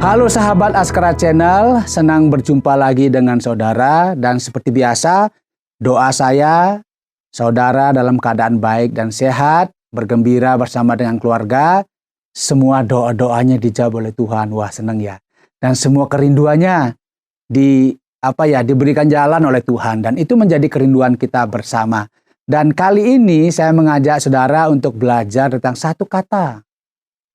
Halo sahabat Askara Channel, senang berjumpa lagi dengan saudara dan seperti biasa doa saya saudara dalam keadaan baik dan sehat, bergembira bersama dengan keluarga, semua doa-doanya dijawab oleh Tuhan. Wah, senang ya. Dan semua kerinduannya diberikan jalan oleh Tuhan dan itu menjadi kerinduan kita bersama. Dan kali ini saya mengajak saudara untuk belajar tentang satu kata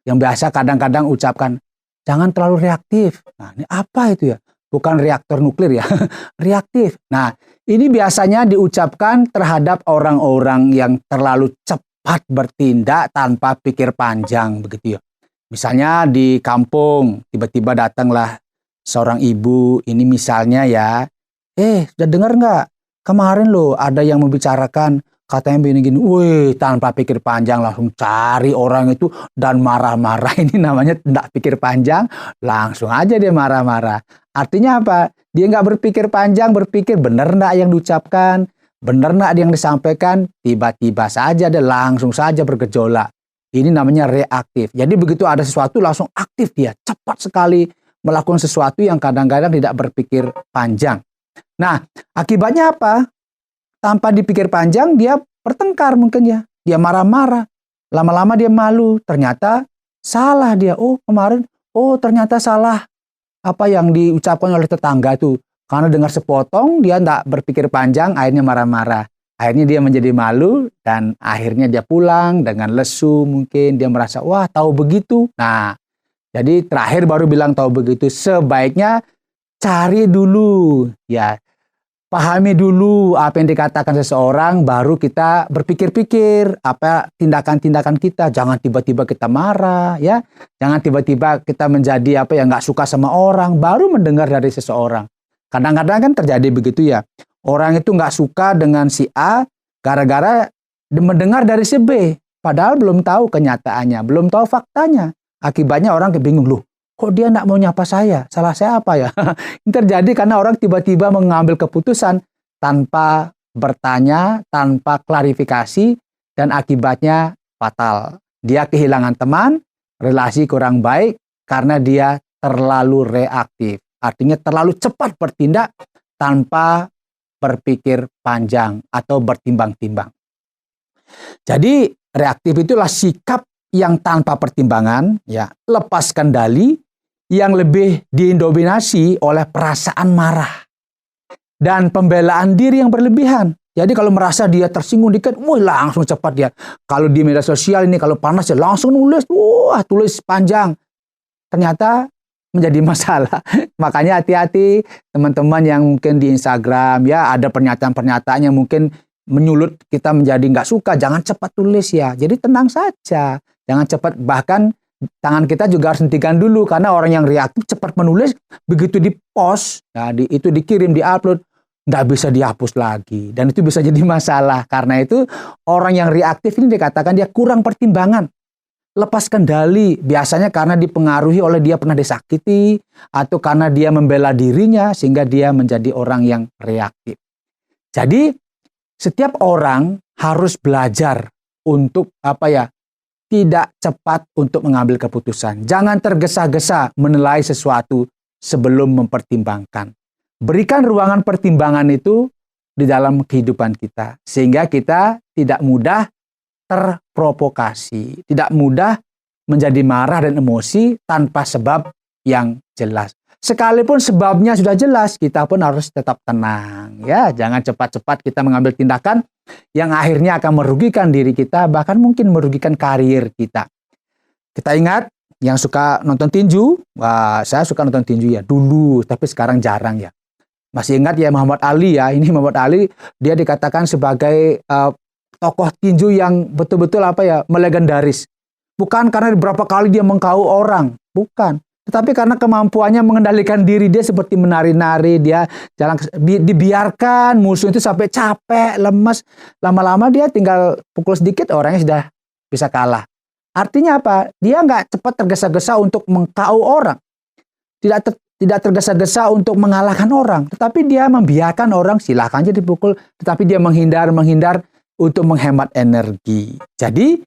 yang biasa kadang-kadang ucapkan, jangan terlalu reaktif. Nah, ini apa itu ya? Bukan reaktor nuklir ya, reaktif. Nah, ini biasanya diucapkan terhadap orang-orang yang terlalu cepat bertindak tanpa pikir panjang, begitu ya. Misalnya di kampung, tiba-tiba datanglah seorang ibu, ini misalnya ya, sudah dengar nggak? Kemarin loh ada yang membicarakan, katanya begini-gini, wih, tanpa pikir panjang langsung cari orang itu dan marah-marah. Ini namanya tidak pikir panjang, langsung aja dia marah-marah. Artinya apa? Dia nggak berpikir panjang, berpikir benar nggak yang diucapkan, benar nggak yang disampaikan, tiba-tiba saja dia langsung saja bergejolak. Ini namanya reaktif. Jadi begitu ada sesuatu langsung aktif dia, cepat sekali melakukan sesuatu yang kadang-kadang tidak berpikir panjang. Nah, akibatnya apa? Tanpa dipikir panjang, dia bertengkar mungkin ya. Dia marah-marah. Lama-lama dia malu. Ternyata salah dia. Ternyata salah apa yang diucapkan oleh tetangga itu. Karena dengar sepotong, dia tidak berpikir panjang, akhirnya marah-marah. Akhirnya dia menjadi malu dan akhirnya dia pulang dengan lesu mungkin. Dia merasa, wah tahu begitu. Nah, jadi terakhir baru bilang tahu begitu. Sebaiknya cari dulu ya. Pahami dulu apa yang dikatakan seseorang, baru kita berpikir-pikir apa tindakan-tindakan kita. Jangan tiba-tiba kita marah, ya. Jangan tiba-tiba kita menjadi nggak suka sama orang, baru mendengar dari seseorang. Kadang-kadang kan terjadi begitu ya. Orang itu nggak suka dengan si A, gara-gara mendengar dari si B. Padahal belum tahu kenyataannya, belum tahu faktanya. Akibatnya orang bingung, loh. Kok dia nggak mau nyapa saya? Salah saya apa ya? Ini terjadi karena orang tiba-tiba mengambil keputusan tanpa bertanya, tanpa klarifikasi, dan akibatnya fatal. Dia kehilangan teman, relasi kurang baik, karena dia terlalu reaktif. Artinya terlalu cepat bertindak tanpa berpikir panjang atau bertimbang-timbang. Jadi reaktif itulah sikap yang tanpa pertimbangan, ya, lepas kendali, yang lebih didominasi oleh perasaan marah dan pembelaan diri yang berlebihan. Jadi kalau merasa dia tersinggung dikit, langsung cepat dia. Kalau di media sosial ini kalau panas ya langsung tulis panjang. Ternyata menjadi masalah. Makanya hati-hati teman-teman yang mungkin di Instagram ya ada pernyataan-pernyataan yang mungkin menyulut kita menjadi nggak suka. Jangan cepat tulis ya. Jadi tenang saja. Jangan cepat, bahkan tangan kita juga harus hentikan dulu, karena orang yang reaktif cepat menulis, begitu di-post, itu dikirim, di-upload, nggak bisa dihapus lagi. Dan itu bisa jadi masalah. Karena itu orang yang reaktif ini dikatakan dia kurang pertimbangan, lepas kendali. Biasanya karena dipengaruhi oleh dia pernah disakiti, atau karena dia membela dirinya, sehingga dia menjadi orang yang reaktif. Jadi setiap orang harus belajar untuk tidak cepat untuk mengambil keputusan. Jangan tergesa-gesa menilai sesuatu sebelum mempertimbangkan. Berikan ruangan pertimbangan itu di dalam kehidupan kita, sehingga kita tidak mudah terprovokasi, tidak mudah menjadi marah dan emosi tanpa sebab yang jelas. Sekalipun sebabnya sudah jelas, kita pun harus tetap tenang. Ya, jangan cepat-cepat kita mengambil tindakan yang akhirnya akan merugikan diri kita, bahkan mungkin merugikan karir kita. Kita ingat yang suka nonton tinju, saya suka nonton tinju ya dulu, tapi sekarang jarang ya. Masih ingat ya Muhammad Ali ya, ini Muhammad Ali dia dikatakan sebagai tokoh tinju yang betul-betul melegendaris. Bukan karena berapa kali dia mengKO orang, bukan. Tetapi karena kemampuannya mengendalikan diri dia seperti menari-nari, dia jalan dibiarkan musuh itu sampai capek, lemas, lama-lama dia tinggal pukul sedikit orangnya sudah bisa kalah. Artinya apa? Dia nggak cepat tergesa-gesa untuk mengKO orang, tidak tergesa-gesa untuk mengalahkan orang, tetapi dia membiarkan orang silakan aja dipukul, tetapi dia menghindar untuk menghemat energi. Jadi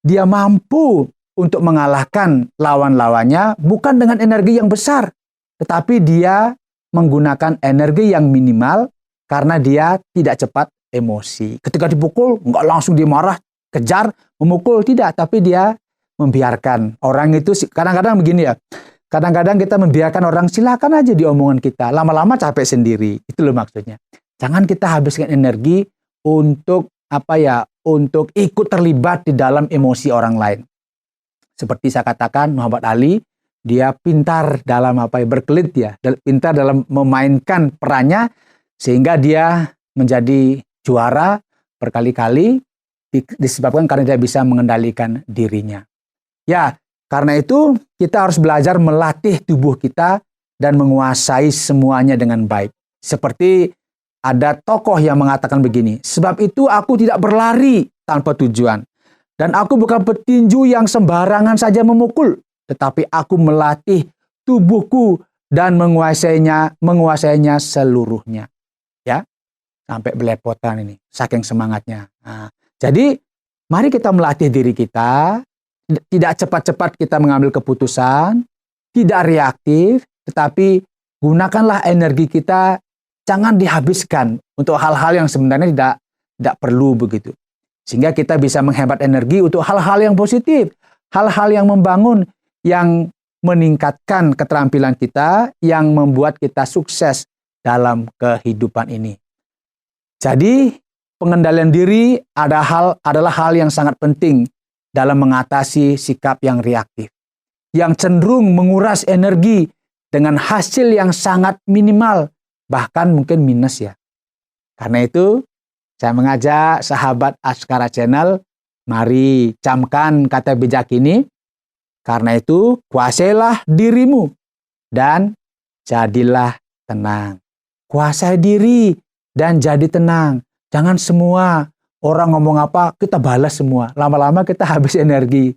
dia mampu untuk mengalahkan lawan-lawannya bukan dengan energi yang besar, tetapi dia menggunakan energi yang minimal karena dia tidak cepat emosi. Ketika dipukul, nggak langsung dia marah, kejar, memukul, tidak. Tapi dia membiarkan orang itu, kadang-kadang begini ya, kadang-kadang kita membiarkan orang, silakan aja diomongan kita, lama-lama capek sendiri. Itu loh maksudnya. Jangan kita habiskan energi untuk untuk ikut terlibat di dalam emosi orang lain. Seperti saya katakan, Muhammad Ali, dia pintar dalam berkelit ya, pintar dalam memainkan perannya sehingga dia menjadi juara berkali-kali disebabkan karena dia bisa mengendalikan dirinya. Ya, karena itu kita harus belajar melatih tubuh kita dan menguasai semuanya dengan baik. Seperti ada tokoh yang mengatakan begini, sebab itu aku tidak berlari tanpa tujuan. Dan aku bukan petinju yang sembarangan saja memukul, tetapi aku melatih tubuhku dan menguasainya seluruhnya. Ya, sampai belepotan ini, saking semangatnya. Nah, jadi, mari kita melatih diri kita, tidak cepat-cepat kita mengambil keputusan, tidak reaktif, tetapi gunakanlah energi kita, jangan dihabiskan untuk hal-hal yang sebenarnya tidak perlu begitu. Sehingga kita bisa menghemat energi untuk hal-hal yang positif, hal-hal yang membangun, yang meningkatkan keterampilan kita, yang membuat kita sukses dalam kehidupan ini. Jadi, pengendalian diri adalah hal yang sangat penting dalam mengatasi sikap yang reaktif, yang cenderung menguras energi dengan hasil yang sangat minimal, bahkan mungkin minus ya. Karena itu, saya mengajak sahabat Askara Channel, mari camkan kata bijak ini. Karena itu, kuasailah dirimu dan jadilah tenang. Kuasai diri dan jadi tenang. Jangan semua orang ngomong apa, kita balas semua. Lama-lama kita habis energi.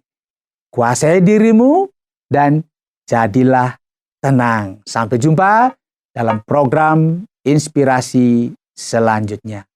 Kuasai dirimu dan jadilah tenang. Sampai jumpa dalam program inspirasi selanjutnya.